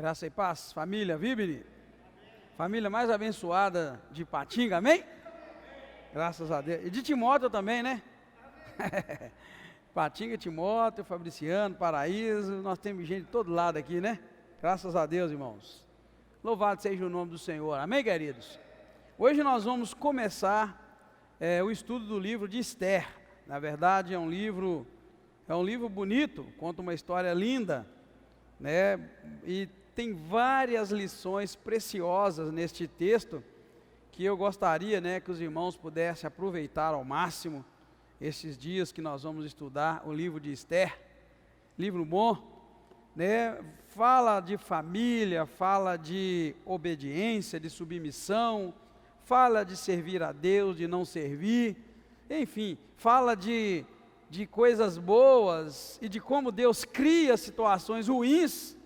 Graça e paz, família Vibri, família mais abençoada de Patinga, amém? Graças a Deus. E de Timóteo também, né? Patinga, Timóteo, Fabriciano, Paraíso, nós temos gente de todo lado aqui, né? Graças a Deus, irmãos. Louvado seja o nome do Senhor, amém, queridos? Hoje nós vamos começar o estudo do livro de Esther. Na verdade, é um livro bonito, conta uma história linda, né? E tem várias lições preciosas neste texto que eu gostaria, né, que os irmãos pudessem aproveitar ao máximo esses dias que nós vamos estudar o livro de Esther. Livro bom, né? Fala de família, fala de obediência, de submissão, fala de servir a Deus, de não servir, enfim, fala de coisas boas e de como Deus cria situações ruins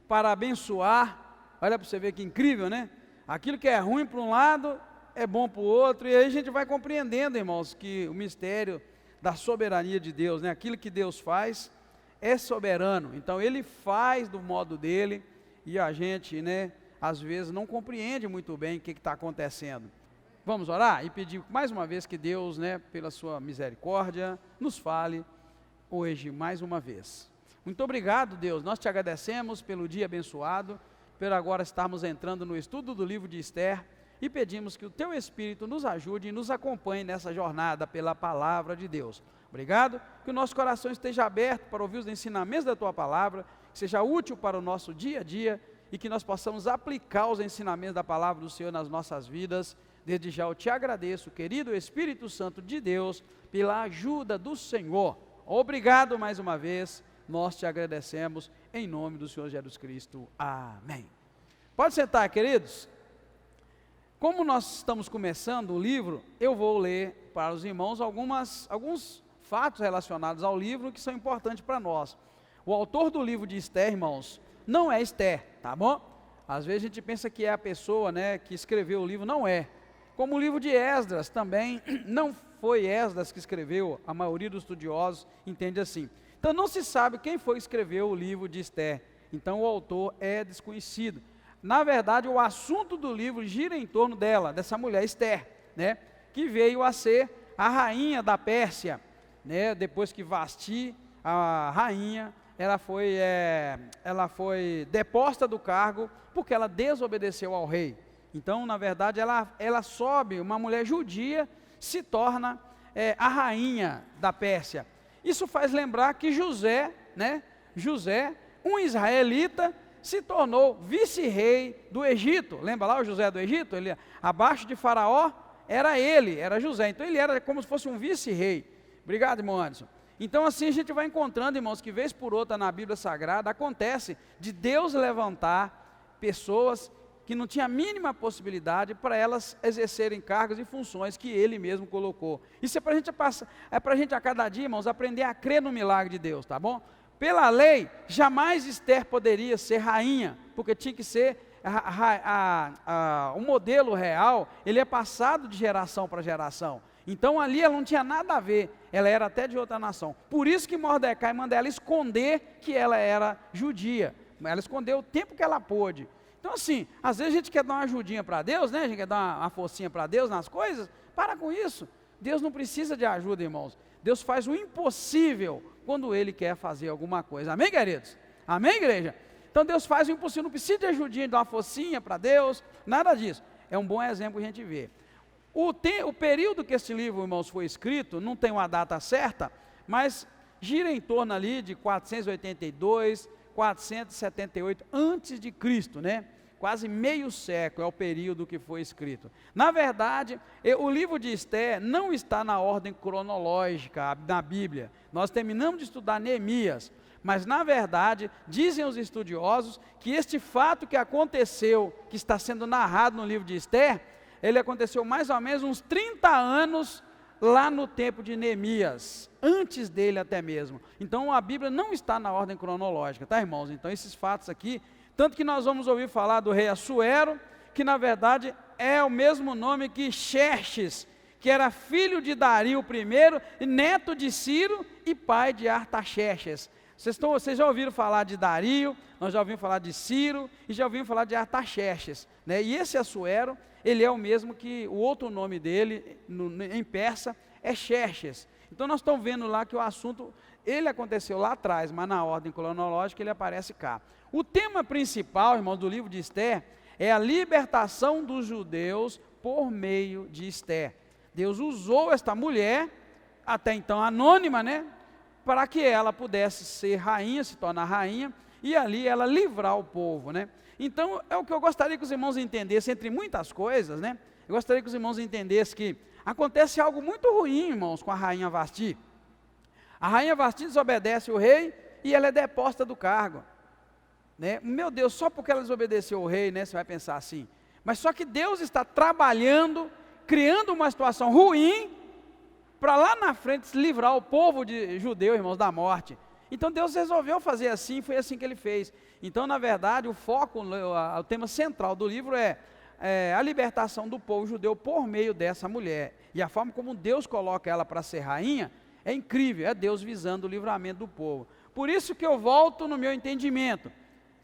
para abençoar. Olha para você ver que incrível, né? Aquilo que é ruim para um lado é bom para o outro, e aí a gente vai compreendendo, irmãos, que o mistério da soberania de Deus, né? Aquilo que Deus faz é soberano, então Ele faz do modo dele, e a gente, né, às vezes não compreende muito bem o que está acontecendo. Vamos orar e pedir mais uma vez que Deus, né, pela sua misericórdia, nos fale hoje mais uma vez. Muito obrigado, Deus, nós te agradecemos pelo dia abençoado, por agora estarmos entrando no estudo do livro de Esther, e pedimos que o teu Espírito nos ajude e nos acompanhe nessa jornada pela palavra de Deus. Obrigado, que o nosso coração esteja aberto para ouvir os ensinamentos da tua palavra, que seja útil para o nosso dia a dia, e que nós possamos aplicar os ensinamentos da palavra do Senhor nas nossas vidas. Desde já eu te agradeço, querido Espírito Santo de Deus, pela ajuda do Senhor. Obrigado mais uma vez, nós te agradecemos, em nome do Senhor Jesus Cristo. Amém. Pode sentar, queridos. Como nós estamos começando o livro, eu vou ler para os irmãos alguns fatos relacionados ao livro que são importantes para nós. O autor do livro de Esther, irmãos, não é Esther, tá bom? Às vezes a gente pensa que é a pessoa, né, que escreveu o livro, não é. Como o livro de Esdras também, não foi Esdras que escreveu, a maioria dos estudiosos entende assim. Então não se sabe quem foi que escreveu o livro de Esther, então o autor é desconhecido. Na verdade, o assunto do livro gira em torno dela, dessa mulher Esther, né, que veio a ser a rainha da Pérsia, né, depois que Vasti, a rainha, ela foi deposta do cargo porque ela desobedeceu ao rei. Então, na verdade, ela sobe, uma mulher judia, se torna a rainha da Pérsia. Isso faz lembrar que José, um israelita, se tornou vice-rei do Egito. Lembra lá o José do Egito? Ele, abaixo de Faraó, era José. Então, ele era como se fosse um vice-rei. Obrigado, irmão Anderson. Então, assim a gente vai encontrando, irmãos, que vez por outra na Bíblia Sagrada, acontece de Deus levantar pessoas que não tinha a mínima possibilidade para elas exercerem cargos e funções que Ele mesmo colocou. Isso é para a gente a cada dia, irmãos, aprender a crer no milagre de Deus, tá bom? Pela lei, jamais Esther poderia ser rainha, porque tinha que ser o modelo real, ele é passado de geração para geração. Então ali ela não tinha nada a ver, ela era até de outra nação. Por isso que Mordecai manda ela esconder que ela era judia. Ela escondeu o tempo que ela pôde. Então assim, às vezes a gente quer dar uma ajudinha para Deus, né? A gente quer dar uma forcinha para Deus nas coisas. Para com isso. Deus não precisa de ajuda, irmãos. Deus faz o impossível quando Ele quer fazer alguma coisa. Amém, queridos? Amém, igreja? Então Deus faz o impossível, não precisa de ajudinha, de dar uma forcinha para Deus, nada disso. É um bom exemplo que a gente vê. O período que esse livro, irmãos, foi escrito, não tem uma data certa, mas gira em torno ali de 482, 478 antes de Cristo, né? Quase meio século é o período que foi escrito. Na verdade, o livro de Esther não está na ordem cronológica na Bíblia. Nós terminamos de estudar Neemias, mas na verdade, dizem os estudiosos que este fato que aconteceu, que está sendo narrado no livro de Esther, ele aconteceu mais ou menos uns 30 anos lá no tempo de Neemias, antes dele até mesmo. Então a Bíblia não está na ordem cronológica, tá, irmãos? Então esses fatos aqui, tanto que nós vamos ouvir falar do rei Assuero, que na verdade é o mesmo nome que Xerxes, que era filho de Dario I, neto de Ciro e pai de Artaxerxes. Vocês já ouviram falar de Dario, nós já ouvimos falar de Ciro e já ouvimos falar de Artaxerxes, né? E esse Assuero, ele é o mesmo que o outro nome dele em persa é Xerxes. Então nós estamos vendo lá que o assunto, ele aconteceu lá atrás, mas na ordem cronológica ele aparece cá. O tema principal, irmãos, do livro de Esther é a libertação dos judeus por meio de Esther. Deus usou esta mulher, até então anônima, né, para que ela pudesse ser rainha, se tornar rainha, e ali ela livrar o povo, né. Então, é o que eu gostaria que os irmãos entendessem, entre muitas coisas, né, eu gostaria que os irmãos entendessem que acontece algo muito ruim, irmãos, com a rainha Vasti. A rainha Vasti desobedece o rei e ela é deposta do cargo, né. Meu Deus, só porque ela desobedeceu o rei, né, você vai pensar assim, mas só que Deus está trabalhando, criando uma situação ruim, para lá na frente livrar o povo de judeu, irmãos, da morte. Então Deus resolveu fazer assim, foi assim que ele fez. Então, na verdade, o foco, o tema central do livro é a libertação do povo judeu por meio dessa mulher. E a forma como Deus coloca ela para ser rainha, é incrível, é Deus visando o livramento do povo. Por isso que eu volto no meu entendimento,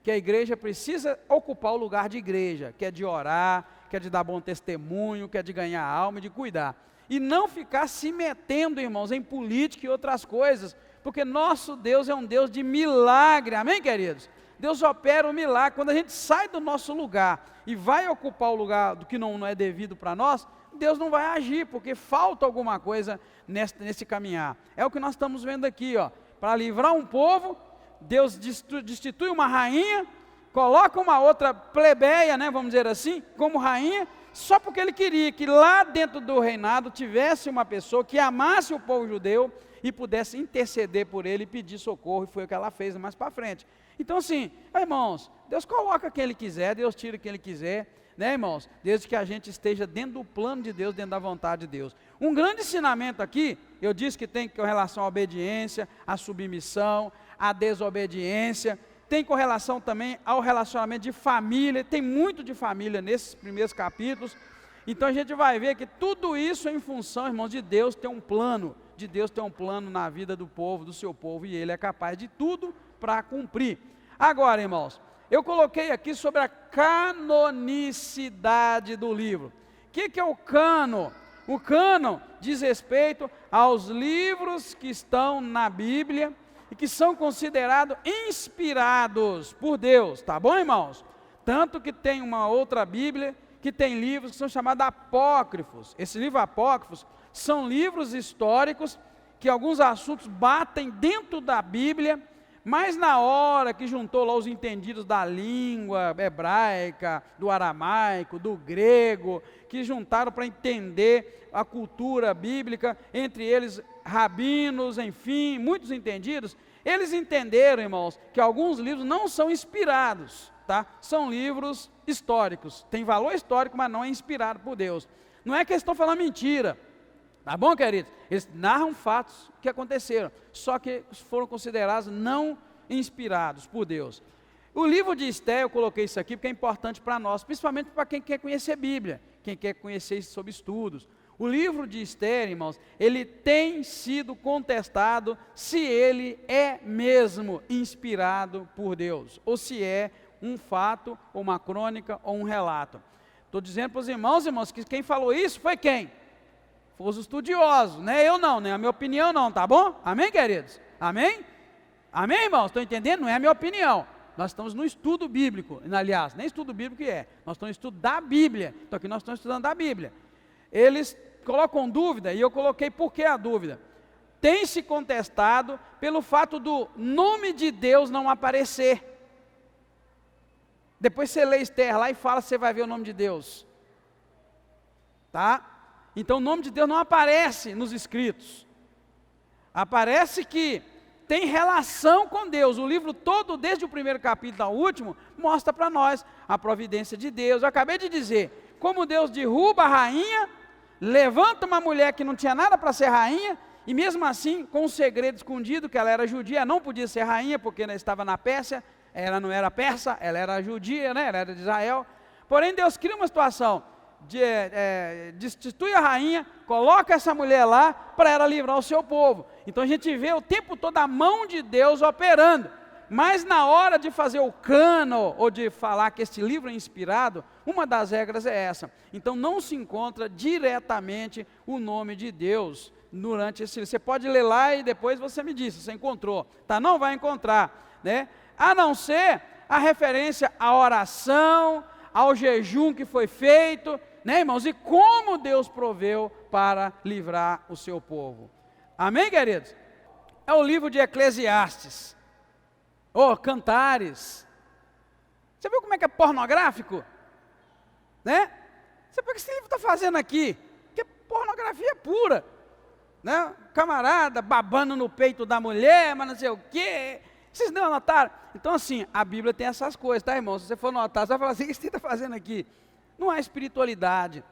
que a igreja precisa ocupar o lugar de igreja, que é de orar, que é de dar bom testemunho, que é de ganhar alma e de cuidar. E não ficar se metendo, irmãos, em política e outras coisas, porque nosso Deus é um Deus de milagre, amém, queridos? Deus opera o milagre. Quando a gente sai do nosso lugar e vai ocupar o lugar do que não é devido para nós, Deus não vai agir, porque falta alguma coisa nesse caminhar. É o que nós estamos vendo aqui, ó. Para livrar um povo, Deus destitui uma rainha, coloca uma outra plebeia, né, vamos dizer assim, como rainha, só porque ele queria que lá dentro do reinado tivesse uma pessoa que amasse o povo judeu e pudesse interceder por ele e pedir socorro, e foi o que ela fez mais para frente. Então assim, irmãos, Deus coloca quem ele quiser, Deus tira quem ele quiser, né, irmãos, desde que a gente esteja dentro do plano de Deus, dentro da vontade de Deus. Um grande ensinamento aqui, eu disse que tem com relação à obediência, à submissão, à desobediência, tem com relação também ao relacionamento de família, tem muito de família nesses primeiros capítulos. Então a gente vai ver que tudo isso é em função, irmãos, de Deus ter um plano, na vida do povo, do seu povo, e ele é capaz de tudo para cumprir. Agora, irmãos, eu coloquei aqui sobre a canonicidade do livro. O que é o cânon? O cânon diz respeito aos livros que estão na Bíblia e que são considerados inspirados por Deus, tá bom, irmãos? Tanto que tem uma outra Bíblia que tem livros que são chamados apócrifos. Esses livros apócrifos são livros históricos que alguns assuntos batem dentro da Bíblia, mas na hora que juntou lá os entendidos da língua hebraica, do aramaico, do grego, que juntaram para entender a cultura bíblica, entre eles rabinos, enfim, muitos entendidos, eles entenderam, irmãos, que alguns livros não são inspirados, tá? São livros históricos, tem valor histórico, mas não é inspirado por Deus. Não é que eles estão falando mentira, tá bom, queridos? Eles narram fatos que aconteceram, só que foram considerados não inspirados por Deus. O livro de Esther, eu coloquei isso aqui porque é importante para nós, principalmente para quem quer conhecer Bíblia, quem quer conhecer sobre estudos. O livro de Esther, irmãos, ele tem sido contestado se ele é mesmo inspirado por Deus, ou se é um fato, ou uma crônica, ou um relato. Estou dizendo para os irmãos, que quem falou isso foi quem? Foi os estudiosos, né? Eu não, né? A minha opinião não, tá bom? Amém, queridos? Amém? Amém, irmãos? Estão entendendo? Não é a minha opinião. Nós estamos no estudo bíblico, aliás, nem estudo bíblico é, nós estamos no estudo da Bíblia, então aqui nós estamos estudando da Bíblia. Eles colocam dúvida, e eu coloquei por que a dúvida. Tem se contestado pelo fato do nome de Deus não aparecer. Depois você lê Esther lá e fala, você vai ver o nome de Deus. Tá? Então o nome de Deus não aparece nos escritos. Aparece que tem relação com Deus. O livro todo, desde o primeiro capítulo ao último, mostra para nós a providência de Deus. Eu acabei de dizer, como Deus derruba a rainha, levanta uma mulher que não tinha nada para ser rainha, e mesmo assim, com um segredo escondido, que ela era judia, não podia ser rainha, porque ela estava na Pérsia, ela não era persa, ela era judia, né? Ela era de Israel. Porém, Deus cria uma situação, destitui a rainha, coloca essa mulher lá para ela livrar o seu povo. Então a gente vê o tempo todo a mão de Deus operando. Mas na hora de fazer o cânon, ou de falar que este livro é inspirado, uma das regras é essa. Então não se encontra diretamente o nome de Deus durante esse livro. Você pode ler lá e depois você me diz se você encontrou. Tá? Não vai encontrar, né? A não ser a referência à oração, ao jejum que foi feito, né, irmãos? E como Deus proveu para livrar o seu povo. Amém, queridos? É o livro de Eclesiastes. Cantares. Você viu como é que é pornográfico? Né? Você viu o que esse livro está fazendo aqui? Que é pornografia pura. Né? Camarada babando no peito da mulher, mas não sei o quê. Vocês não notaram? Então assim, a Bíblia tem essas coisas, tá, irmão? Se você for notar, você vai falar assim, o que você está fazendo aqui? Não há espiritualidade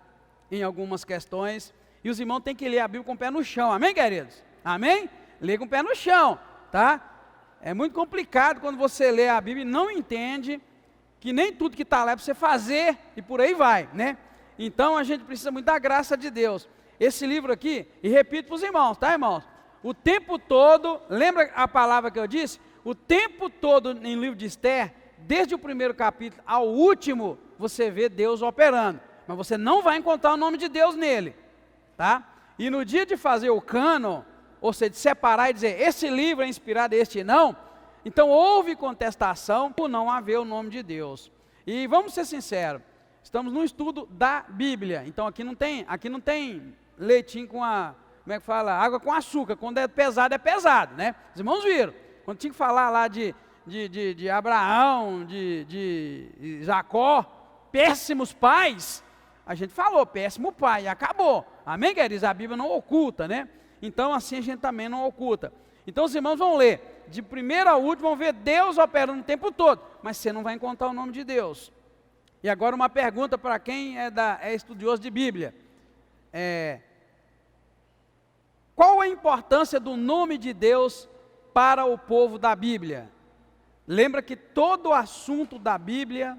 em algumas questões. E os irmãos têm que ler a Bíblia com o pé no chão. Amém, queridos? Amém? Lê com o pé no chão, tá? É muito complicado quando você lê a Bíblia e não entende que nem tudo que está lá é para você fazer e por aí vai, né? Então a gente precisa muito da graça de Deus. Esse livro aqui, e repito para os irmãos, tá, irmãos? O tempo todo, lembra a palavra que eu disse? O tempo todo em livro de Esther, desde o primeiro capítulo ao último, você vê Deus operando. Mas você não vai encontrar o nome de Deus nele, tá? E no dia de fazer o cânon, ou seja, de separar e dizer, esse livro é inspirado, este não, então houve contestação por não haver o nome de Deus. E vamos ser sinceros, estamos no estudo da Bíblia, então aqui não tem leitinho com como é que fala? Água com açúcar. Quando é pesado, né? Os irmãos viram, quando tinha que falar lá de Abraão, de Jacó, péssimos pais, a gente falou, péssimo pai, e acabou. Amém, queridos? A Bíblia não oculta, né? Então assim a gente também não oculta. Então os irmãos vão ler, de primeiro a último, vão ver Deus operando o tempo todo, mas você não vai encontrar o nome de Deus. E agora uma pergunta para quem é estudioso de Bíblia. Qual a importância do nome de Deus para o povo da Bíblia? Lembra que todo o assunto da Bíblia,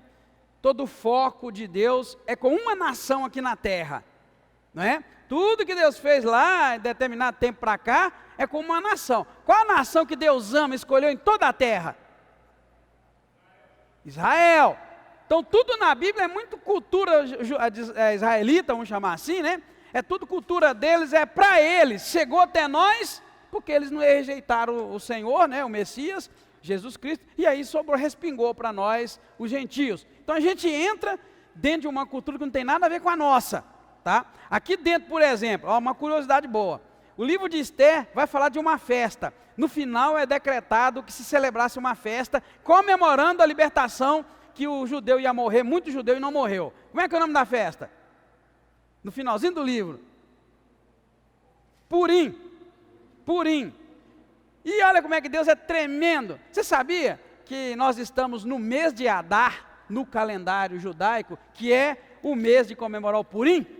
todo o foco de Deus é com uma nação aqui na terra, não é? Tudo que Deus fez lá, em determinado tempo para cá, é com uma nação. Qual a nação que Deus ama, escolheu em toda a terra? Israel. Então tudo na Bíblia é muito cultura israelita, vamos chamar assim, né? É tudo cultura deles, é para eles. Chegou até nós, porque eles não rejeitaram o Senhor, né? O Messias, Jesus Cristo, e aí respingou para nós, os gentios. Então a gente entra dentro de uma cultura que não tem nada a ver com a nossa. Tá? Aqui dentro, por exemplo, uma curiosidade boa, o livro de Esther vai falar de uma festa. No final é decretado que se celebrasse uma festa comemorando a libertação, que o judeu ia morrer, muito judeu, e não morreu. Como é que é o nome da festa? No finalzinho do livro, Purim. E olha como é que Deus é tremendo. Você sabia que nós estamos no mês de Adar, no calendário judaico, que é o mês de comemorar o Purim?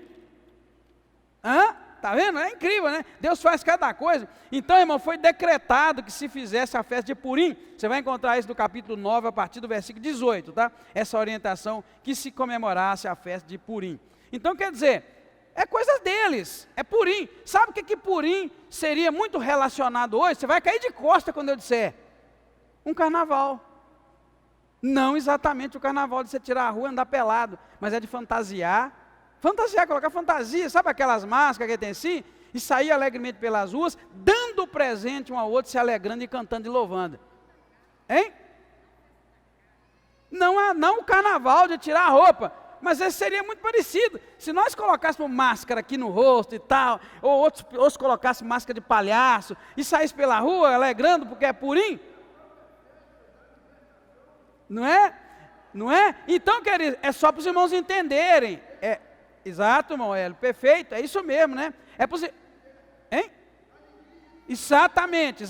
Tá vendo? É incrível, né? Deus faz cada coisa. Então, irmão, foi decretado que se fizesse a festa de Purim. Você vai encontrar isso no capítulo 9, a partir do versículo 18, tá? Essa orientação, que se comemorasse a festa de Purim. Então, quer dizer, é coisa deles, é Purim. Sabe o que Purim seria muito relacionado hoje? Você vai cair de costa quando eu disser. Um carnaval. Não exatamente o carnaval de você tirar a rua e andar pelado, mas é de fantasiar, colocar fantasia, sabe aquelas máscaras que tem assim? E sair alegremente pelas ruas, dando presente um ao outro, se alegrando e cantando e louvando. Hein? Não o carnaval de tirar a roupa, mas esse seria muito parecido. Se nós colocássemos máscara aqui no rosto e tal, ou outros colocassem máscara de palhaço, e saíssem pela rua alegrando porque é Purim, não é? Não é? Então, querido, é só para os irmãos entenderem. Exato, irmão Hélio, perfeito, é isso mesmo, né? É para os... Hein? Exatamente.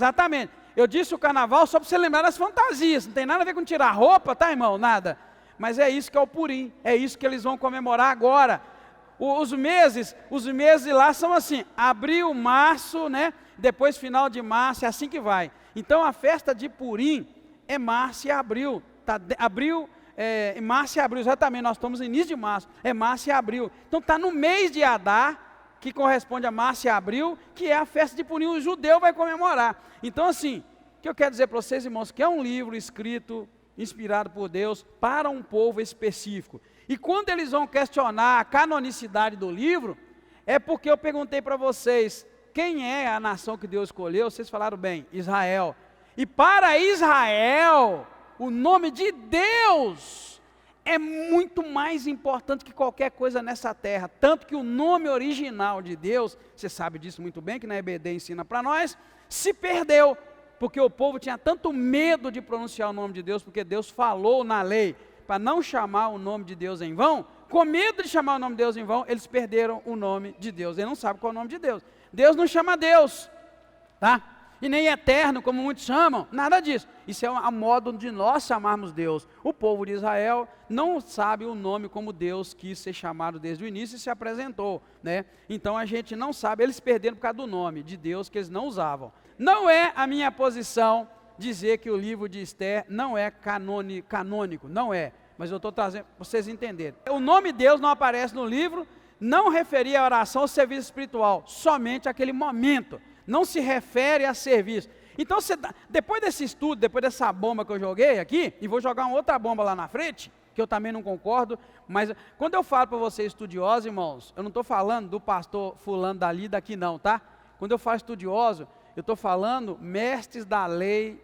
Eu disse o carnaval só para você lembrar das fantasias, não tem nada a ver com tirar roupa, tá, irmão? Nada. Mas é isso que é o Purim, é isso que eles vão comemorar agora. Os meses lá são assim, abril, março, né? Depois final de março, é assim que vai. Então a festa de Purim é março e abril. Abril em março e abril, exatamente, nós estamos no início de março, é março e abril. Então está no mês de Adar, que corresponde a março e abril, que é a festa de Purim, o judeu vai comemorar. Então assim, o que eu quero dizer para vocês, irmãos, que é um livro escrito, inspirado por Deus, para um povo específico. E quando eles vão questionar a canonicidade do livro, é porque eu perguntei para vocês, quem é a nação que Deus escolheu? Vocês falaram bem, Israel. E para Israel, o nome de Deus é muito mais importante que qualquer coisa nessa terra. Tanto que o nome original de Deus, você sabe disso muito bem, que na EBD ensina para nós, se perdeu. Porque o povo tinha tanto medo de pronunciar o nome de Deus, porque Deus falou na lei, para não chamar o nome de Deus em vão, com medo de chamar o nome de Deus em vão, eles perderam o nome de Deus. Eles não sabem qual é o nome de Deus. Deus não chama Deus, tá? E nem eterno, como muitos chamam, nada disso. Isso é a modo de nós chamarmos Deus. O povo de Israel não sabe o nome como Deus quis ser chamado desde o início e se apresentou, né? Então a gente não sabe, eles perderam por causa do nome de Deus que eles não usavam. Não é a minha posição dizer que o livro de Esther não é canônico, não é. Mas eu estou trazendo para vocês entenderem. O nome Deus não aparece no livro, não referia a oração ou serviço espiritual, somente aquele momento. Não se refere a serviço. Então, depois desse estudo, depois dessa bomba que eu joguei aqui, e vou jogar uma outra bomba lá na frente, que eu também não concordo, mas quando eu falo para vocês estudiosos, irmãos, eu não estou falando do pastor fulano dali daqui não, tá? Quando eu falo estudioso, eu estou falando mestres da lei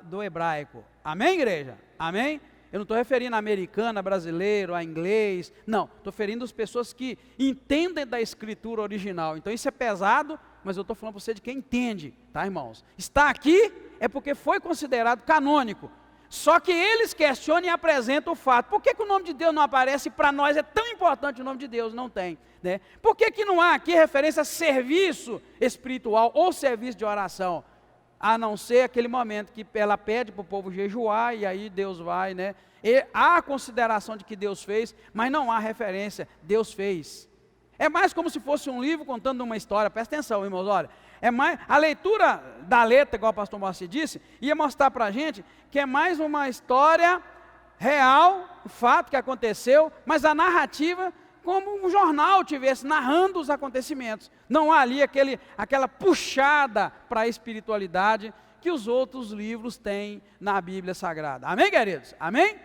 do hebraico. Amém, igreja? Amém? Eu não estou referindo a americano, a brasileiro, a inglês, não. Estou referindo às pessoas que entendem da escritura original. Então isso é pesado, mas eu estou falando para você de quem entende, tá, irmãos? Está aqui é porque foi considerado canônico. Só que eles questionam e apresentam o fato. Por que o nome de Deus não aparece? Para nós é tão importante o nome de Deus, não tem, né? Por que não há aqui referência a serviço espiritual ou serviço de oração? A não ser aquele momento que ela pede para o povo jejuar e aí Deus vai, né? E há a consideração de que Deus fez, mas não há referência, Deus fez. É mais como se fosse um livro contando uma história, presta atenção, irmãos, olha. É mais, a leitura da letra, igual o pastor Moacir disse, ia mostrar para a gente que é mais uma história real, o fato que aconteceu, mas a narrativa como um jornal tivesse narrando os acontecimentos. Não há ali aquela puxada para a espiritualidade que os outros livros têm na Bíblia Sagrada. Amém, queridos? Amém?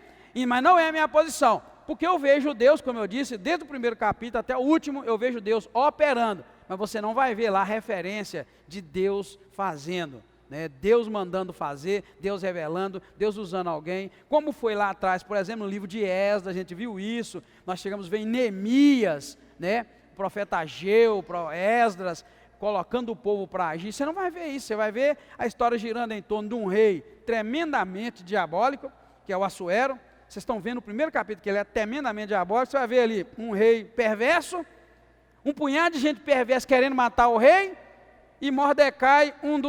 Mas não é a minha posição, porque eu vejo Deus, como eu disse, desde o primeiro capítulo até o último, eu vejo Deus operando, mas você não vai ver lá referência de Deus fazendo, né? Deus mandando fazer, Deus revelando, Deus usando alguém, como foi lá atrás, por exemplo, no livro de Esdras, a gente viu isso, nós chegamos a ver em Neemias, né? O profeta Ageu, Esdras, colocando o povo para agir. Você não vai ver isso, você vai ver a história girando em torno de um rei tremendamente diabólico, que é o Assuero. Vocês estão vendo no primeiro capítulo que ele é tremendamente diabólico, você vai ver ali um rei perverso, um punhado de gente perversa querendo matar o rei, e Mordecai, um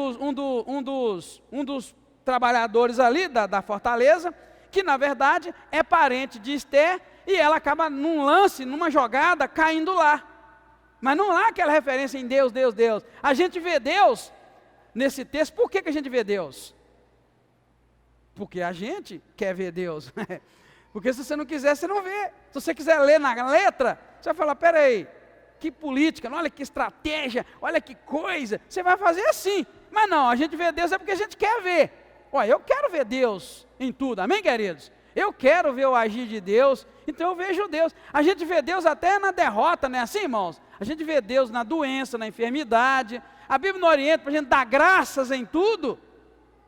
dos trabalhadores ali da fortaleza, que na verdade é parente de Esther, e ela acaba num lance, numa jogada, caindo lá. Mas não há aquela referência em Deus, Deus, Deus. A gente vê Deus nesse texto. Por que a gente vê Deus? Porque a gente quer ver Deus. Porque se você não quiser, você não vê. Se você quiser ler na letra, você vai falar, peraí, que política, olha que estratégia, olha que coisa. Você vai fazer assim. Mas não, a gente vê Deus é porque a gente quer ver. Olha, eu quero ver Deus em tudo, amém, queridos? Eu quero ver o agir de Deus, então eu vejo Deus. A gente vê Deus até na derrota, não é assim, irmãos? A gente vê Deus na doença, na enfermidade. A Bíblia não orienta para a gente dar graças em tudo.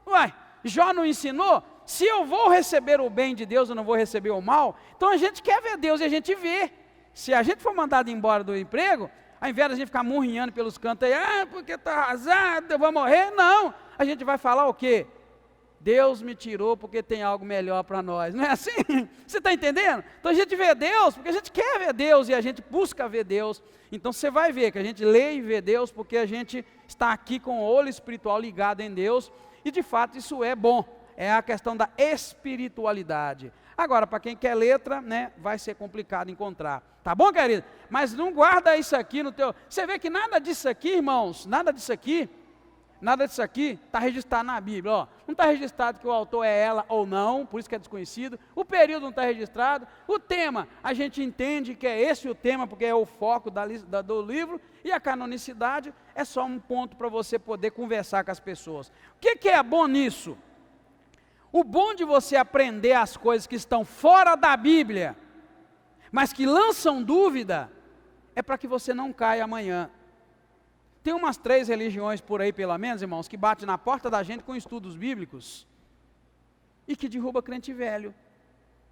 Uai, Jó não ensinou? Se eu vou receber o bem de Deus, eu não vou receber o mal. Então a gente quer ver Deus e a gente vê. Se a gente for mandado embora do emprego, ao invés de a gente ficar murrinhando pelos cantos aí, porque está arrasado, eu vou morrer. Não, a gente vai falar o quê? Deus me tirou porque tem algo melhor para nós. Não é assim? Você está entendendo? Então a gente vê Deus porque a gente quer ver Deus e a gente busca ver Deus. Então você vai ver que a gente lê e vê Deus porque a gente está aqui com o olho espiritual ligado em Deus. E de fato isso é bom. É a questão da espiritualidade. Agora, para quem quer letra, né, vai ser complicado encontrar. Tá bom, querido? Mas não guarda isso aqui no teu... Você vê que nada disso aqui, irmãos, nada disso aqui nada disso aqui está registrado na Bíblia. Ó, não está registrado que o autor é ela ou não, por isso que é desconhecido. O período não está registrado. O tema, a gente entende que é esse o tema, porque é o foco do livro. E a canonicidade é só um ponto para você poder conversar com as pessoas. O que é bom nisso? O bom de você aprender as coisas que estão fora da Bíblia, mas que lançam dúvida, é para que você não caia amanhã. Tem umas 3 religiões por aí, pelo menos, irmãos, que batem na porta da gente com estudos bíblicos e que derruba crente velho,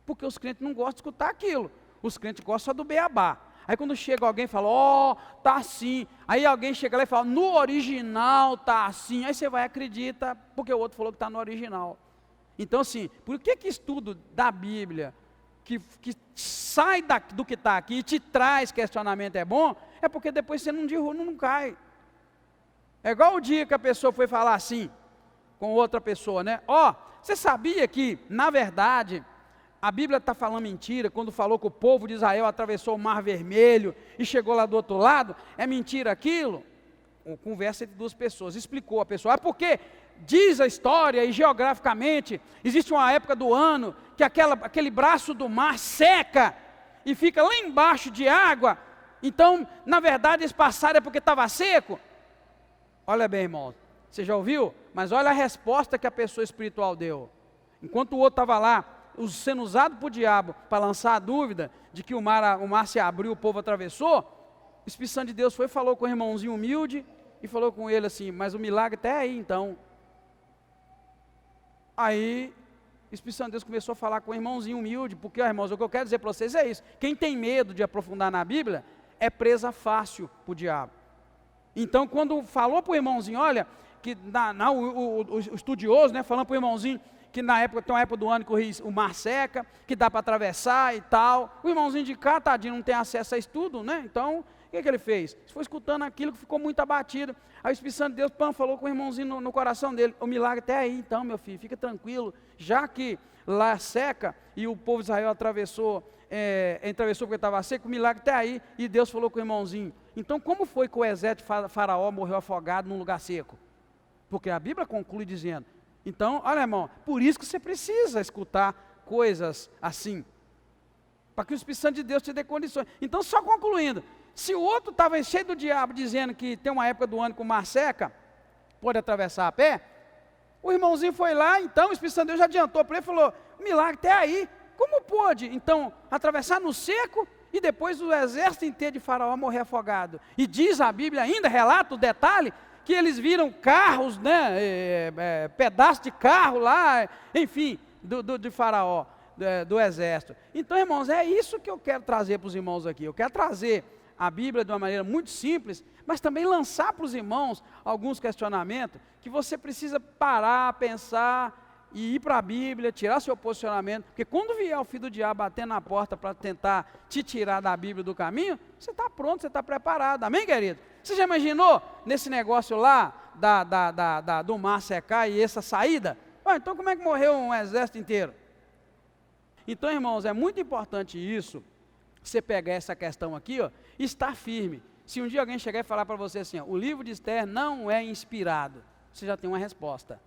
porque os crentes não gostam de escutar aquilo. Os crentes gostam só do beabá. Aí quando chega alguém e fala, ó, tá assim. Aí alguém chega lá e fala, no original tá assim. Aí você vai e acredita, porque o outro falou que está no original. Então assim, por que estudo da Bíblia, que sai do que está aqui e te traz questionamento é bom? É porque depois você não cai. É igual o dia que a pessoa foi falar assim, com outra pessoa, né? Ó, você sabia que, na verdade, a Bíblia está falando mentira, quando falou que o povo de Israel atravessou o Mar Vermelho e chegou lá do outro lado? É mentira aquilo? Conversa entre 2 pessoas, explicou a pessoa, porque diz a história e geograficamente, existe uma época do ano que aquele braço do mar seca e fica lá embaixo de água, então, na verdade, esse passar é porque estava seco. Olha bem, irmão, você já ouviu? Mas olha a resposta que a pessoa espiritual deu. Enquanto o outro estava lá, sendo usado por diabo para lançar a dúvida de que o mar se abriu, o povo atravessou, o Espírito Santo de Deus foi e falou com o irmãozinho humilde e falou com ele assim, mas o milagre até aí então. Aí o Espírito Santo de Deus começou a falar com o irmãozinho humilde, porque, ó, irmãos, o que eu quero dizer para vocês é isso, quem tem medo de aprofundar na Bíblia, é presa fácil para o diabo. Então quando falou para o irmãozinho, olha, que o estudioso, né, falando para o irmãozinho, que na época, tem uma época do ano que o mar seca, que dá para atravessar e tal, o irmãozinho de cá, tadinho, não tem acesso a estudo, né, então, o que ele fez? Ele foi escutando aquilo que ficou muito abatido, aí o Espírito Santo de Deus, falou com o irmãozinho no coração dele, o milagre até aí então, meu filho, fica tranquilo, já que lá seca, e o povo de Israel atravessou porque estava seco, o milagre até aí, e Deus falou com o irmãozinho, então como foi que o exército de Faraó morreu afogado num lugar seco? Porque a Bíblia conclui dizendo, então, olha irmão, por isso que você precisa escutar coisas assim, para que o Espírito Santo de Deus te dê condições. Então, só concluindo, se o outro estava cheio do diabo dizendo que tem uma época do ano que o mar seca, pode atravessar a pé, o irmãozinho foi lá, então o Espírito Santo de Deus já adiantou para ele e falou, milagre até aí, como pôde, então, atravessar no seco e depois o exército inteiro de Faraó morrer afogado? E diz a Bíblia ainda, relata o detalhe, que eles viram carros, né, pedaços de carro lá, enfim, de Faraó, do exército. Então, irmãos, é isso que eu quero trazer para os irmãos aqui. Eu quero trazer a Bíblia de uma maneira muito simples, mas também lançar para os irmãos alguns questionamentos que você precisa parar, pensar e ir para a Bíblia, tirar seu posicionamento, porque quando vier o filho do diabo bater na porta para tentar te tirar da Bíblia do caminho, você está pronto, você está preparado, amém, querido? Você já imaginou nesse negócio lá, do mar secar e essa saída? Então como é que morreu um exército inteiro? Então, irmãos, é muito importante isso, você pegar essa questão aqui, ó, e estar firme. Se um dia alguém chegar e falar para você assim, ó, o livro de Esther não é inspirado, você já tem uma resposta.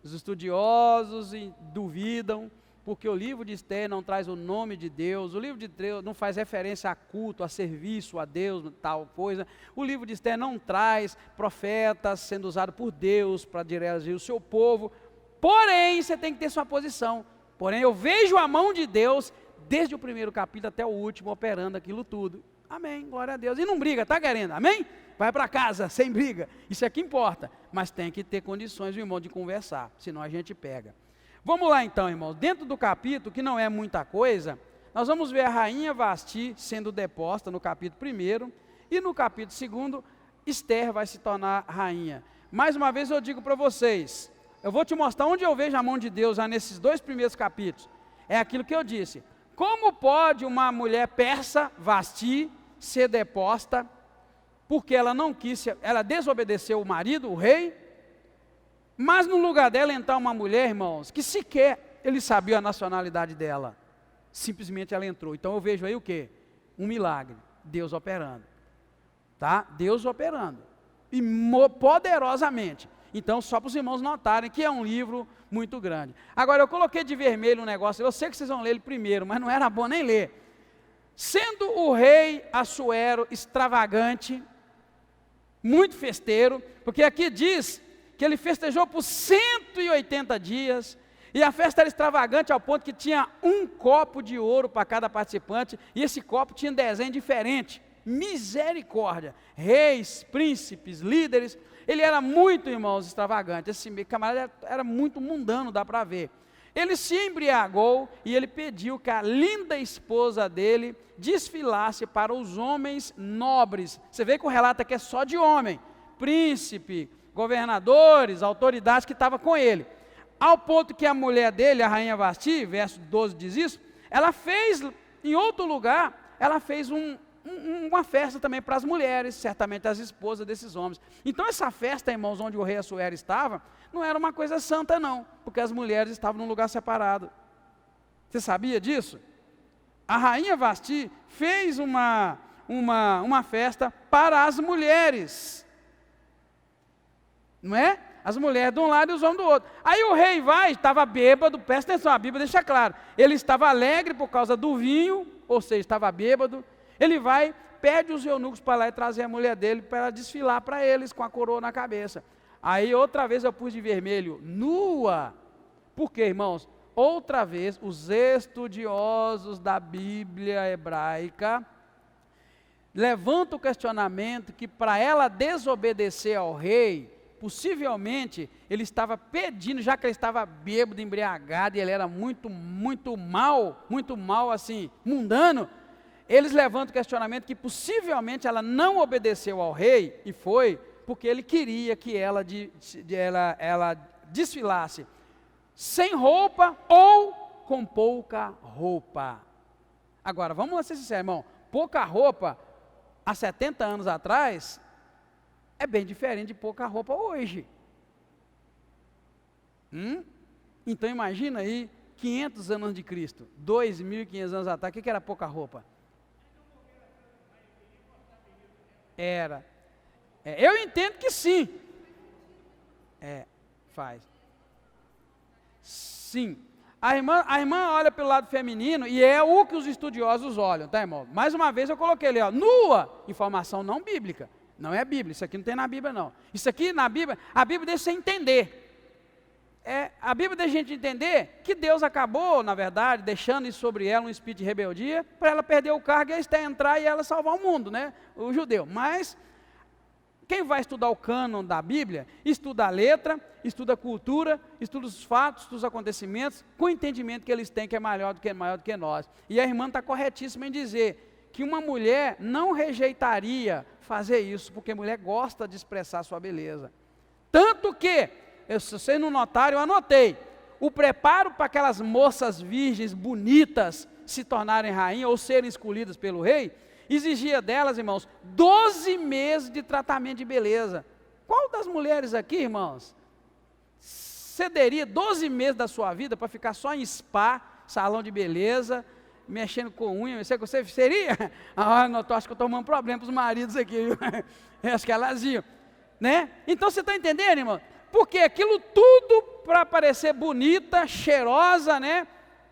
Os estudiosos duvidam, porque o livro de Esther não traz o nome de Deus, o livro de Deus não faz referência a culto, a serviço a Deus, tal coisa. O livro de Esther não traz profetas sendo usados por Deus para dirigir o seu povo. Porém, você tem que ter sua posição. Porém, eu vejo a mão de Deus, desde o primeiro capítulo até o último, operando aquilo tudo. Amém, glória a Deus. E não briga, tá querendo? Amém? Vai para casa, sem briga. Isso é que importa. Mas tem que ter condições, o irmão, de conversar, senão a gente pega. Vamos lá então, irmãos. Dentro do capítulo, que não é muita coisa, nós vamos ver a rainha Vasti sendo deposta no capítulo 1, e no capítulo 2, Esther vai se tornar rainha. Mais uma vez eu digo para vocês, eu vou te mostrar onde eu vejo a mão de Deus já nesses 2 primeiros capítulos. É aquilo que eu disse. Como pode uma mulher persa, Vasti, ser deposta, porque ela não quis, ela desobedeceu o marido, o rei, mas no lugar dela entrar uma mulher, irmãos, que sequer ele sabia a nacionalidade dela, simplesmente ela entrou. Então eu vejo aí o quê? Um milagre, Deus operando, tá? Deus operando. e poderosamente. Então, só para os irmãos notarem que é um livro muito grande. Agora, eu coloquei de vermelho um negócio, eu sei que vocês vão ler ele primeiro, mas não era bom nem ler. Sendo o rei Assuero extravagante, muito festeiro, porque aqui diz que ele festejou por 180 dias, e a festa era extravagante ao ponto que tinha um copo de ouro para cada participante, e esse copo tinha desenho diferente. Misericórdia! Reis, príncipes, líderes, ele era muito, irmãos, extravagante. Esse camarada era muito mundano, dá para ver. Ele se embriagou e ele pediu que a linda esposa dele desfilasse para os homens nobres. Você vê que o relato aqui é só de homem, príncipe, governadores, autoridades que estavam com ele. Ao ponto que a mulher dele, a rainha Vasti, verso 12 diz isso, ela fez, em outro lugar, ela fez uma festa também para as mulheres, certamente as esposas desses homens. Então essa festa, irmãos, onde o rei Assuero estava, não era uma coisa santa não, porque as mulheres estavam num lugar separado. Você sabia disso? A rainha Vasti fez uma festa para as mulheres, não é? As mulheres de um lado e os homens do outro. Aí o rei estava bêbado, presta atenção, a Bíblia deixa claro, ele estava alegre por causa do vinho, ou seja, estava bêbado. Ele pede os eunucos para lá e trazer a mulher dele para ela desfilar para eles com a coroa na cabeça. Aí outra vez eu pus de vermelho, nua. Por quê, irmãos? Outra vez, os estudiosos da Bíblia hebraica levantam o questionamento que para ela desobedecer ao rei, possivelmente ele estava pedindo, já que ele estava bêbado, embriagado, e ele era muito mal assim, mundano, eles levantam o questionamento que possivelmente ela não obedeceu ao rei, e foi porque ele queria que ela desfilasse sem roupa ou com pouca roupa. Agora, vamos lá ser sinceros, irmão, pouca roupa há 70 anos atrás é bem diferente de pouca roupa hoje. Então imagina aí, 500 anos de Cristo, 2.500 anos atrás, o que era pouca roupa? Era. Eu entendo que sim. Faz. Sim. A irmã olha pelo lado feminino e é o que os estudiosos olham, tá, irmão? Mais uma vez eu coloquei ali, ó, nua, informação não bíblica. Não é a Bíblia, isso aqui não tem na Bíblia não. Isso aqui na Bíblia, a Bíblia deixa você entender. A Bíblia deixa a gente entender que Deus acabou, na verdade, deixando isso sobre ela um espírito de rebeldia, para ela perder o cargo e a Esté entrar e ela salvar o mundo, né? O judeu. Mas quem vai estudar o cânon da Bíblia, estuda a letra, estuda a cultura, estuda os fatos, estuda os acontecimentos, com o entendimento que eles têm que é maior do que nós. E a irmã está corretíssima em dizer que uma mulher não rejeitaria fazer isso, porque a mulher gosta de expressar sua beleza. Tanto que, se vocês não notaram, eu anotei, o preparo para aquelas moças virgens bonitas se tornarem rainha ou serem escolhidas pelo rei, exigia delas, irmãos, 12 meses de tratamento de beleza. Qual das mulheres aqui, irmãos, cederia 12 meses da sua vida para ficar só em spa, salão de beleza, mexendo com unha? Você seria? Não, acho que eu estou arrumando problema para os maridos aqui, viu? Acho que elas iam, né? Então você está entendendo, irmão? Porque aquilo tudo para parecer bonita, cheirosa, né?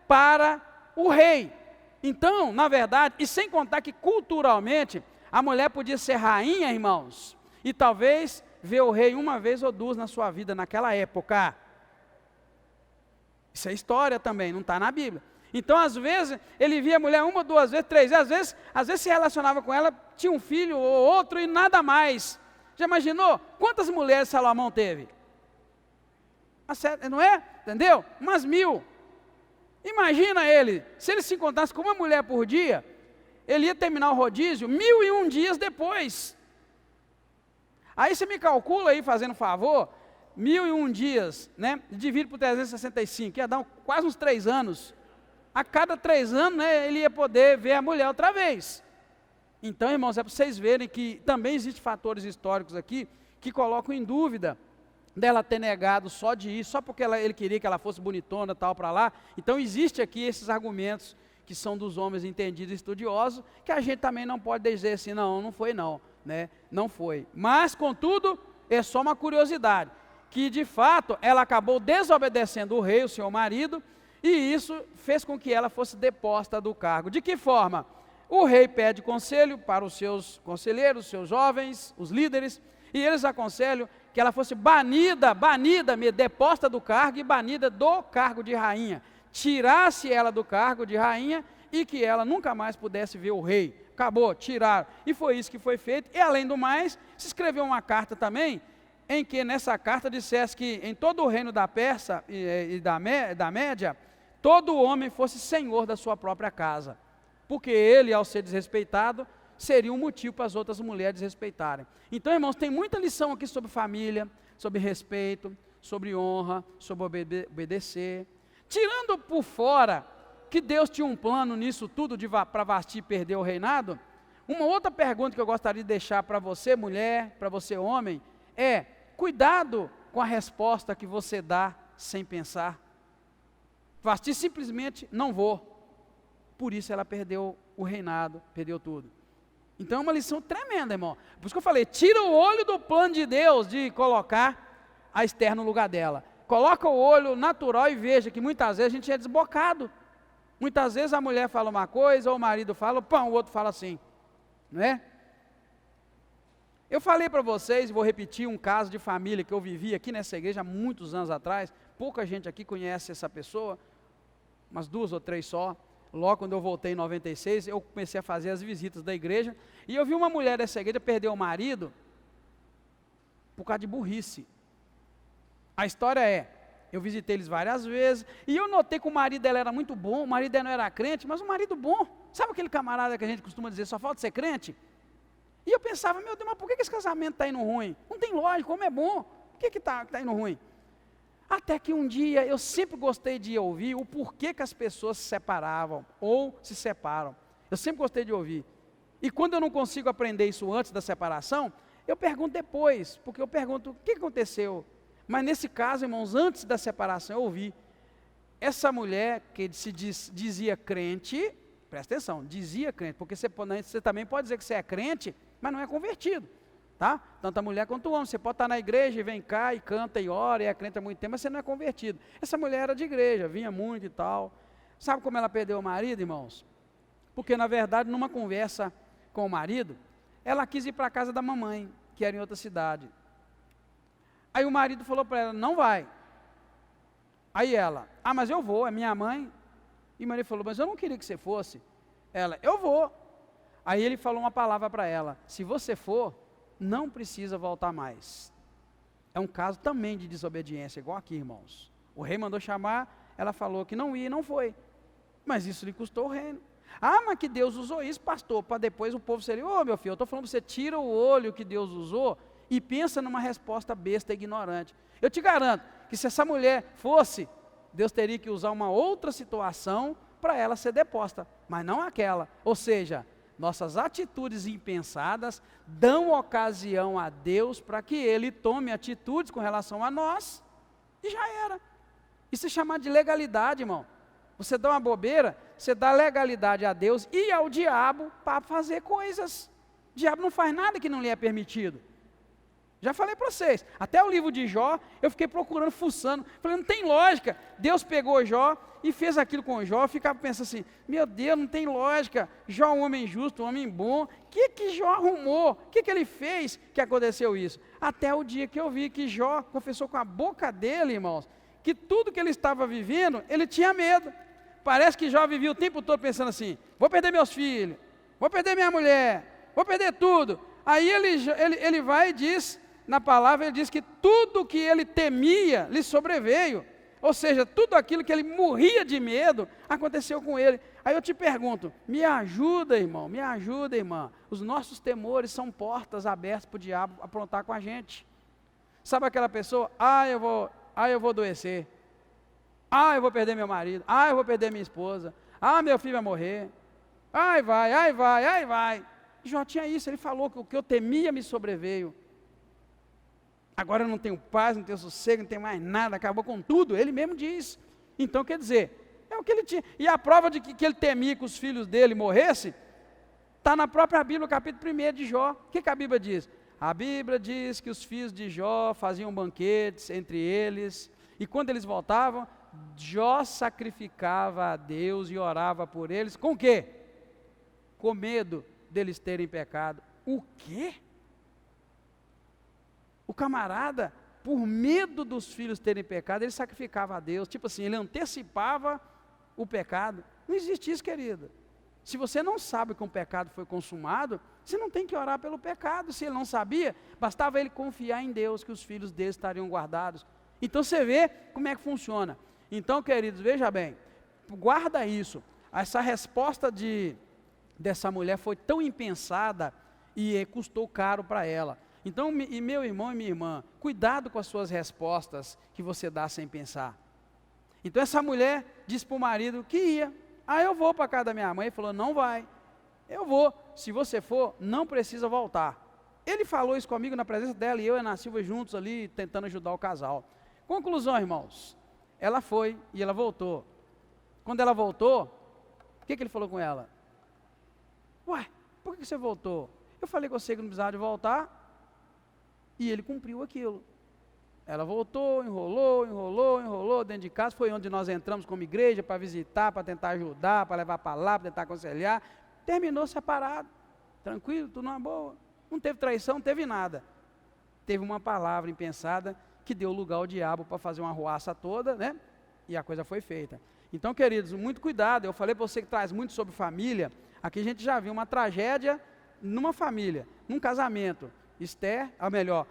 Para o rei. Então, na verdade, e sem contar que culturalmente, a mulher podia ser rainha, irmãos, e talvez ver o rei uma vez ou duas na sua vida, naquela época. Isso é história também, não está na Bíblia. Então, às vezes, ele via a mulher uma, duas vezes, três vezes, às vezes se relacionava com ela, tinha um filho ou outro e nada mais. Já imaginou? Quantas mulheres Salomão teve? Não é? Entendeu? Umas 1000. Imagina ele, se ele se encontrasse com uma mulher por dia, ele ia terminar o rodízio 1001 dias depois. Aí você me calcula aí, fazendo favor, 1001 dias, né? Divide por 365, ia dar quase uns 3 anos. A cada 3 anos, né, ele ia poder ver a mulher outra vez. Então, irmãos, é para vocês verem que também existem fatores históricos aqui que colocam em dúvida dela ter negado só de ir, só porque ele queria que ela fosse bonitona, tal, para lá. Então, existe aqui esses argumentos que são dos homens entendidos e estudiosos, que a gente também não pode dizer assim, não foi não, né? Não foi. Mas, contudo, é só uma curiosidade, que de fato ela acabou desobedecendo o rei, o seu marido, e isso fez com que ela fosse deposta do cargo. De que forma? O rei pede conselho para os seus conselheiros, seus jovens, os líderes, e eles aconselham que ela fosse banida, deposta do cargo e banida do cargo de rainha. Tirasse ela do cargo de rainha e que ela nunca mais pudesse ver o rei. Acabou, tiraram. E foi isso que foi feito. E além do mais, se escreveu uma carta também, em que nessa carta dissesse que em todo o reino da Pérsia e da Média, todo homem fosse senhor da sua própria casa. Porque ele, ao ser desrespeitado, seria um motivo para as outras mulheres respeitarem. Então, irmãos, tem muita lição aqui sobre família, sobre respeito, sobre honra, sobre obedecer. Tirando por fora que Deus tinha um plano nisso tudo para Vasti perder o reinado, uma outra pergunta que eu gostaria de deixar para você, mulher, para você, homem, é: cuidado com a resposta que você dá sem pensar. Vasti simplesmente não vou. Por isso ela perdeu o reinado, perdeu tudo. Então é uma lição tremenda, irmão. Por isso que eu falei, tira o olho do plano de Deus de colocar a Esther no lugar dela. Coloca o olho natural e veja que muitas vezes a gente é desbocado. Muitas vezes a mulher fala uma coisa, ou o marido fala, pão, o outro fala assim. Não é? Eu falei para vocês, vou repetir um caso de família que eu vivi aqui nessa igreja há muitos anos atrás. Pouca gente aqui conhece essa pessoa, umas 2 ou 3 só. Logo quando eu voltei em 96, eu comecei a fazer as visitas da igreja, e eu vi uma mulher dessa igreja perder o marido por causa de burrice. A história é, eu visitei eles várias vezes, e eu notei que o marido dela era muito bom, o marido dela não era crente, mas um marido bom. Sabe aquele camarada que a gente costuma dizer, só falta ser crente? E eu pensava, meu Deus, mas por que esse casamento está indo ruim? Não tem lógica, como é bom, por que está indo ruim? Até que um dia, eu sempre gostei de ouvir o porquê que as pessoas se separavam, ou se separam. Eu sempre gostei de ouvir. E quando eu não consigo aprender isso antes da separação, eu pergunto depois, porque eu pergunto, o que aconteceu? Mas nesse caso, irmãos, antes da separação, eu ouvi. Essa mulher que se dizia crente, presta atenção, dizia crente, porque você também pode dizer que você é crente, mas não é convertido. Tá? Tanto a mulher quanto o homem, você pode estar na igreja e vem cá e canta e ora e é crente há muito tempo, mas você não é convertido. Essa mulher era de igreja, vinha muito e tal. Sabe como ela perdeu o marido, irmãos? Porque na verdade, numa conversa com o marido, ela quis ir para a casa da mamãe, que era em outra cidade. Aí o marido falou para ela, não vai. Aí ela, mas eu vou, é minha mãe. E o marido falou, mas eu não queria que você fosse. Ela, eu vou. Aí ele falou uma palavra para ela, se você for, não precisa voltar mais. É um caso também de desobediência, igual aqui, irmãos. O rei mandou chamar, ela falou que não ia e não foi. Mas isso lhe custou o reino. Mas que Deus usou isso, pastor, para depois o povo seria, meu filho, eu estou falando para você, tira o olho que Deus usou e pensa numa resposta besta e ignorante. Eu te garanto que se essa mulher fosse, Deus teria que usar uma outra situação para ela ser deposta, mas não aquela. Ou seja, nossas atitudes impensadas dão ocasião a Deus para que Ele tome atitudes com relação a nós, e já era. Isso é chamado de legalidade, irmão. Você dá uma bobeira, você dá legalidade a Deus e ao diabo para fazer coisas. O diabo não faz nada que não lhe é permitido. Já falei para vocês, até o livro de Jó, eu fiquei procurando, fuçando, falei, não tem lógica. Deus pegou Jó e fez aquilo com Jó, eu ficava pensando assim, meu Deus, não tem lógica. Jó é um homem justo, um homem bom, o que Jó arrumou? O que ele fez que aconteceu isso? Até o dia que eu vi que Jó confessou com a boca dele, irmãos, que tudo que ele estava vivendo, ele tinha medo. Parece que Jó vivia o tempo todo pensando assim, vou perder meus filhos, vou perder minha mulher, vou perder tudo. Aí ele vai e diz, na palavra ele diz que tudo que ele temia lhe sobreveio. Ou seja, tudo aquilo que ele morria de medo, aconteceu com ele. Aí eu te pergunto, me ajuda, irmão, me ajuda, irmã. Os nossos temores são portas abertas para o diabo aprontar com a gente. Sabe aquela pessoa, eu vou adoecer. Eu vou perder meu marido. Eu vou perder minha esposa. Meu filho vai morrer. Vai. Jó tinha isso, ele falou que o que eu temia me sobreveio. Agora eu não tenho paz, não tenho sossego, não tenho mais nada, acabou com tudo, ele mesmo diz. Então quer dizer, é o que ele tinha. E a prova de que ele temia que os filhos dele morressem, Está na própria Bíblia, capítulo 1 de Jó. O que a Bíblia diz? A Bíblia diz que os filhos de Jó faziam banquetes entre eles, e quando eles voltavam, Jó sacrificava a Deus e orava por eles, com o quê? Com medo deles terem pecado. O quê? O camarada, por medo dos filhos terem pecado, ele sacrificava a Deus, tipo assim, ele antecipava o pecado. Não existe isso, querido. Se você não sabe que um pecado foi consumado, você não tem que orar pelo pecado. Se ele não sabia, bastava ele confiar em Deus que os filhos dele estariam guardados. Então você vê como é que funciona. Então, queridos, veja bem, guarda isso. Essa resposta dessa mulher foi tão impensada e custou caro para ela. Então, e meu irmão e minha irmã, cuidado com as suas respostas que você dá sem pensar. Então essa mulher disse para o marido que ia. Eu vou para a casa da minha mãe. Ele falou, não vai. Eu vou. Se você for, não precisa voltar. Ele falou isso comigo na presença dela e eu e a Ana Silva juntos ali, tentando ajudar o casal. Conclusão, irmãos. Ela foi e ela voltou. Quando ela voltou, o que ele falou com ela? Ué, por que você voltou? Eu falei com você que não precisava de voltar. E ele cumpriu aquilo. Ela voltou, enrolou dentro de casa. Foi onde nós entramos como igreja para visitar, para tentar ajudar, para levar a palavra, para tentar aconselhar. Terminou separado, tranquilo, tudo numa boa. Não teve traição, não teve nada. Teve uma palavra impensada que deu lugar ao diabo para fazer uma arruaça toda, né? E a coisa foi feita. Então, queridos, muito cuidado. Eu falei para você que traz muito sobre família. Aqui a gente já viu uma tragédia numa família, num casamento. Esther, ou melhor,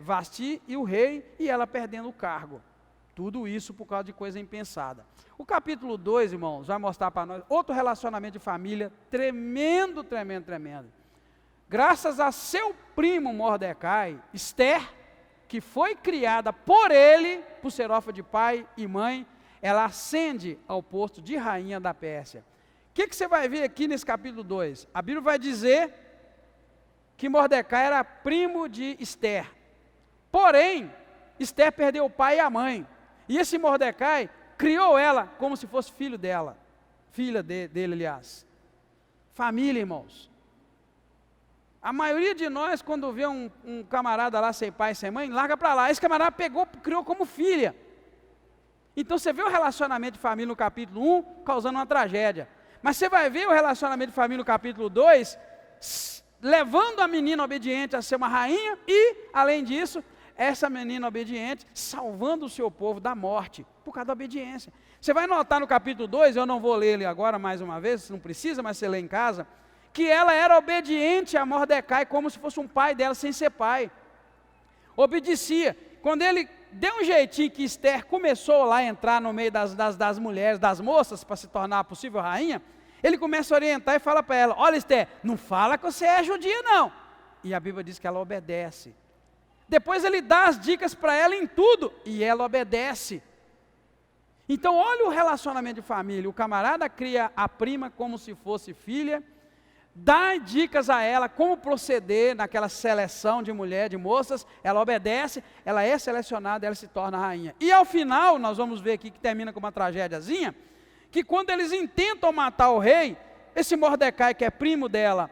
Vasti e o rei, e ela perdendo o cargo. Tudo isso por causa de coisa impensada. O capítulo 2, irmãos, vai mostrar para nós outro relacionamento de família tremendo. Graças a seu primo Mordecai, Esther, que foi criada por ele, por ser órfã de pai e mãe, ela ascende ao posto de rainha da Pérsia. O que você vai ver aqui nesse capítulo 2? A Bíblia vai dizer que Mordecai era primo de Esther. Porém, Esther perdeu o pai e a mãe. E esse Mordecai criou ela como se fosse filho dela. Filha dele, aliás. Família, irmãos. A maioria de nós, quando vê um camarada lá sem pai e sem mãe, larga para lá. Esse camarada criou como filha. Então você vê o relacionamento de família no capítulo 1, causando uma tragédia. Mas você vai ver o relacionamento de família no capítulo 2, levando a menina obediente a ser uma rainha e, além disso, essa menina obediente salvando o seu povo da morte, por causa da obediência. Você vai notar no capítulo 2, eu não vou ler ele agora mais uma vez, não precisa, mas você lê em casa, que ela era obediente a Mordecai como se fosse um pai dela sem ser pai. Obedecia. Quando ele deu um jeitinho que Esther começou lá a entrar no meio das mulheres, das moças, para se tornar a possível rainha, ele começa a orientar e fala para ela, olha Esther, não fala que você é judia não. E a Bíblia diz que ela obedece. Depois ele dá as dicas para ela em tudo, e ela obedece. Então olha o relacionamento de família, o camarada cria a prima como se fosse filha, dá dicas a ela como proceder naquela seleção de mulher, de moças, ela obedece, ela é selecionada, ela se torna rainha. E ao final, nós vamos ver aqui que termina com uma tragédiazinha, que quando eles intentam matar o rei, esse Mordecai, que é primo dela,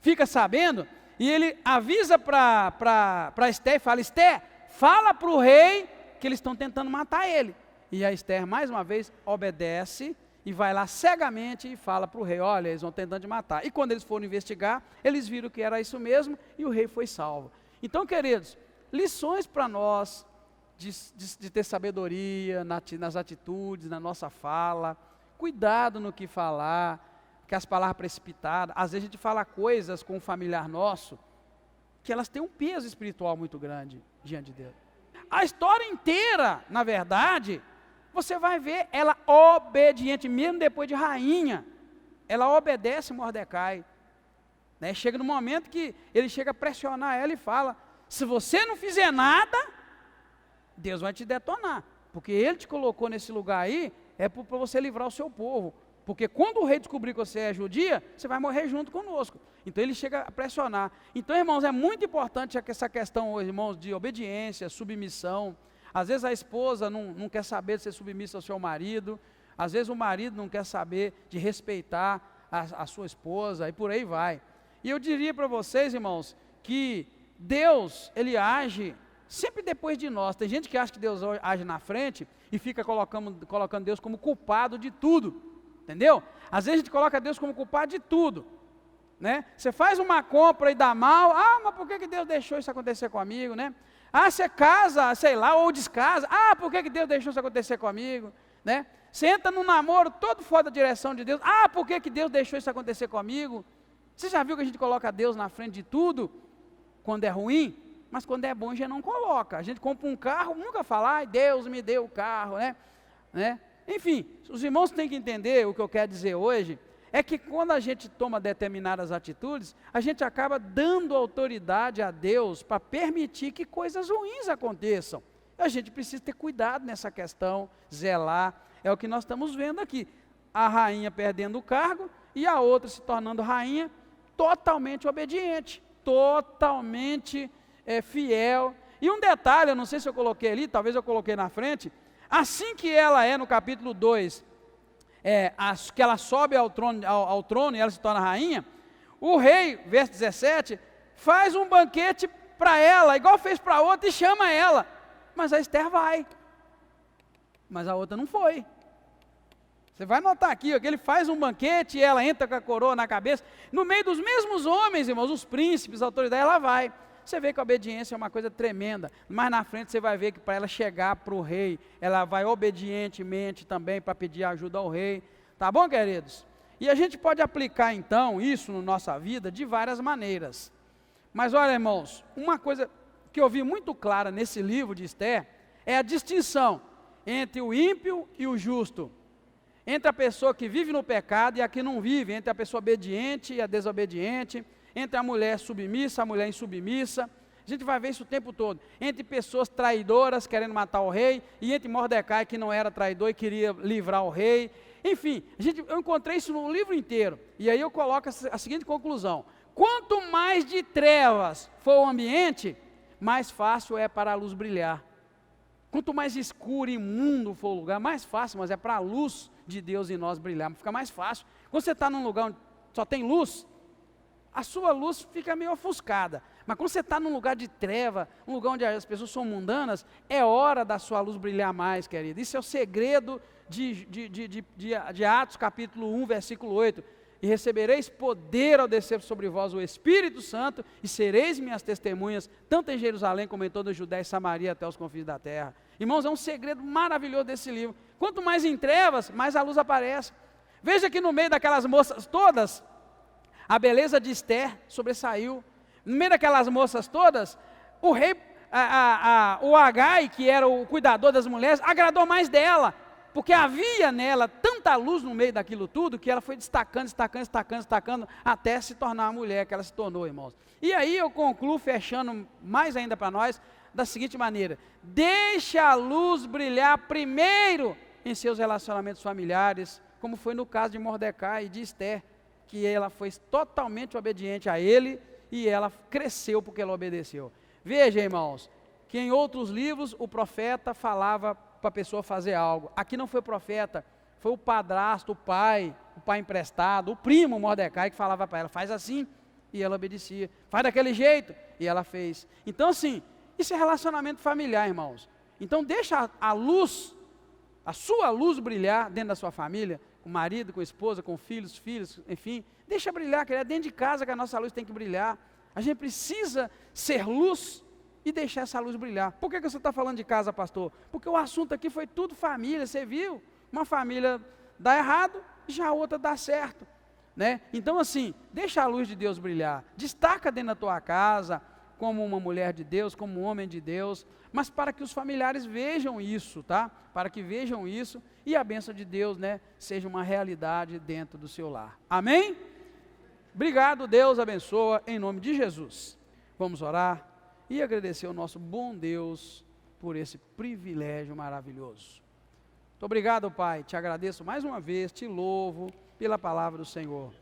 fica sabendo, e ele avisa para Esther, fala, Esther, fala para o rei que eles estão tentando matar ele. E a Esther, mais uma vez, obedece, e vai lá cegamente e fala para o rei, olha, eles vão tentando te matar. E quando eles foram investigar, eles viram que era isso mesmo, e o rei foi salvo. Então, queridos, lições para nós, de ter sabedoria nas atitudes, na nossa fala, cuidado no que falar, que as palavras precipitadas, às vezes a gente fala coisas com um familiar nosso, que elas têm um peso espiritual muito grande diante de Deus. A história inteira, na verdade, você vai ver ela obediente, mesmo depois de rainha, ela obedece Mordecai, né? Chega no momento que ele chega a pressionar ela e fala, se você não fizer nada, Deus vai te detonar, porque Ele te colocou nesse lugar aí, é para você livrar o seu povo, porque quando o rei descobrir que você é judia, você vai morrer junto conosco. Então ele chega a pressionar. Então, irmãos, é muito importante essa questão hoje, irmãos, de obediência, submissão. Às vezes a esposa não quer saber de ser submissa ao seu marido, às vezes o marido não quer saber de respeitar a sua esposa, e por aí vai. E eu diria para vocês, irmãos, que Deus, Ele age sempre depois de nós. Tem gente que acha que Deus age na frente e fica colocando Deus como culpado de tudo, entendeu? Às vezes a gente coloca Deus como culpado de tudo, né? Você faz uma compra e dá mal, mas por que Deus deixou isso acontecer comigo, né? Você casa, sei lá, ou descasa, por que Deus deixou isso acontecer comigo, né? Você entra num namoro todo fora da direção de Deus, por que Deus deixou isso acontecer comigo? Você já viu que a gente coloca Deus na frente de tudo, quando é ruim? Mas quando é bom a gente não coloca. A gente compra um carro, nunca fala, Deus me deu o carro, né? Enfim, os irmãos têm que entender o que eu quero dizer hoje, é que quando a gente toma determinadas atitudes, a gente acaba dando autoridade a Deus para permitir que coisas ruins aconteçam. A gente precisa ter cuidado nessa questão, zelar, é o que nós estamos vendo aqui. A rainha perdendo o cargo e a outra se tornando rainha totalmente obediente, totalmente fiel. E um detalhe, eu não sei se eu coloquei ali, talvez eu coloquei na frente, assim que ela no capítulo 2, que ela sobe ao trono e ela se torna rainha, o rei, verso 17, faz um banquete para ela, igual fez para a outra, e chama ela, mas a Esther vai, mas a outra não foi. Você vai notar aqui, que ele faz um banquete e ela entra com a coroa na cabeça, no meio dos mesmos homens, irmãos, os príncipes, a autoridade, ela vai. Você vê que a obediência é uma coisa tremenda, mas na frente você vai ver que para ela chegar para o rei, ela vai obedientemente também para pedir ajuda ao rei, tá bom, queridos? E a gente pode aplicar então isso na nossa vida de várias maneiras, mas olha, irmãos, uma coisa que eu vi muito clara nesse livro de Esther, é a distinção entre o ímpio e o justo, entre a pessoa que vive no pecado e a que não vive, entre a pessoa obediente e a desobediente, entre a mulher submissa, a mulher insubmissa, a gente vai ver isso o tempo todo, entre pessoas traidoras querendo matar o rei, e entre Mordecai que não era traidor e queria livrar o rei, enfim, eu encontrei isso no livro inteiro, e aí eu coloco a seguinte conclusão: quanto mais de trevas for o ambiente, mais fácil é para a luz brilhar. Quanto mais escuro e imundo for o lugar, mais fácil, mas é para a luz de Deus em nós brilhar, fica mais fácil. Quando você está num lugar onde só tem luz, a sua luz fica meio ofuscada, mas quando você está num lugar de treva, um lugar onde as pessoas são mundanas, é hora da sua luz brilhar mais, querido. Isso é o segredo de Atos capítulo 1, versículo 8, e recebereis poder ao descer sobre vós o Espírito Santo, e sereis minhas testemunhas, tanto em Jerusalém como em toda a Judéia e Samaria, até os confins da terra. Irmãos, é um segredo maravilhoso desse livro. Quanto mais em trevas, mais a luz aparece. Veja que no meio daquelas moças todas, a beleza de Esther sobressaiu. No meio daquelas moças todas, o rei, o Agai, que era o cuidador das mulheres, agradou mais dela, porque havia nela tanta luz no meio daquilo tudo, que ela foi destacando, até se tornar a mulher que ela se tornou, irmãos. E aí eu concluo, fechando mais ainda para nós, da seguinte maneira: deixe a luz brilhar primeiro em seus relacionamentos familiares, como foi no caso de Mordecai e de Esther, que ela foi totalmente obediente a ele, e ela cresceu porque ela obedeceu. Veja, irmãos, que em outros livros o profeta falava para a pessoa fazer algo. Aqui não foi profeta, foi o padrasto, o pai emprestado, o primo Mordecai que falava para ela, faz assim, e ela obedecia. Faz daquele jeito, e ela fez. Então assim, isso é relacionamento familiar, irmãos. Então deixa a luz, a sua luz brilhar dentro da sua família, com o marido, com a esposa, com filhos, enfim, deixa brilhar, que é dentro de casa que a nossa luz tem que brilhar. A gente precisa ser luz e deixar essa luz brilhar. Por que você está falando de casa, pastor? Porque o assunto aqui foi tudo família, você viu? Uma família dá errado, já a outra dá certo, né? Então assim, deixa a luz de Deus brilhar, destaca dentro da tua casa, como uma mulher de Deus, como um homem de Deus, mas para que os familiares vejam isso, tá? Para que vejam isso, e a bênção de Deus, né, seja uma realidade dentro do seu lar. Amém? Obrigado, Deus abençoa, em nome de Jesus. Vamos orar e agradecer ao nosso bom Deus por esse privilégio maravilhoso. Muito obrigado, Pai, te agradeço mais uma vez, te louvo pela palavra do Senhor.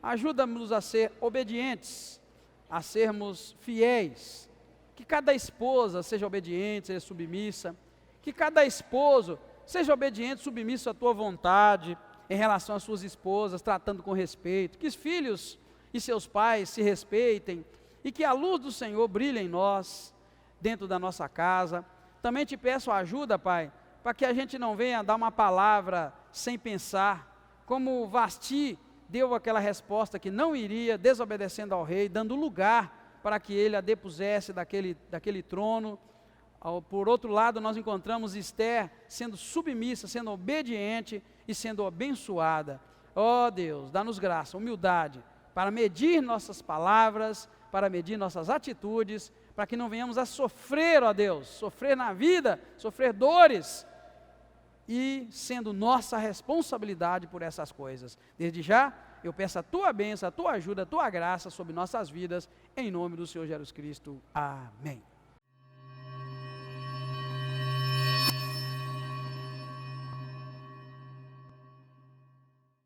Ajuda-nos a ser obedientes, a sermos fiéis, que cada esposa seja obediente, seja submissa, que cada esposo seja obediente, submisso à tua vontade, em relação às suas esposas, tratando com respeito, que os filhos e seus pais se respeitem, e que a luz do Senhor brilhe em nós, dentro da nossa casa. Também te peço ajuda, Pai, para que a gente não venha dar uma palavra sem pensar, como Vasti deu aquela resposta que não iria, desobedecendo ao rei, dando lugar para que ele a depusesse daquele trono. Por outro lado, nós encontramos Esther sendo submissa, sendo obediente e sendo abençoada. Ó Deus, dá-nos graça, humildade, para medir nossas palavras, para medir nossas atitudes, para que não venhamos a sofrer, ó Deus, sofrer na vida, sofrer dores, e sendo nossa responsabilidade por essas coisas. Desde já, eu peço a tua bênção, a tua ajuda, a tua graça sobre nossas vidas, em nome do Senhor Jesus Cristo. Amém.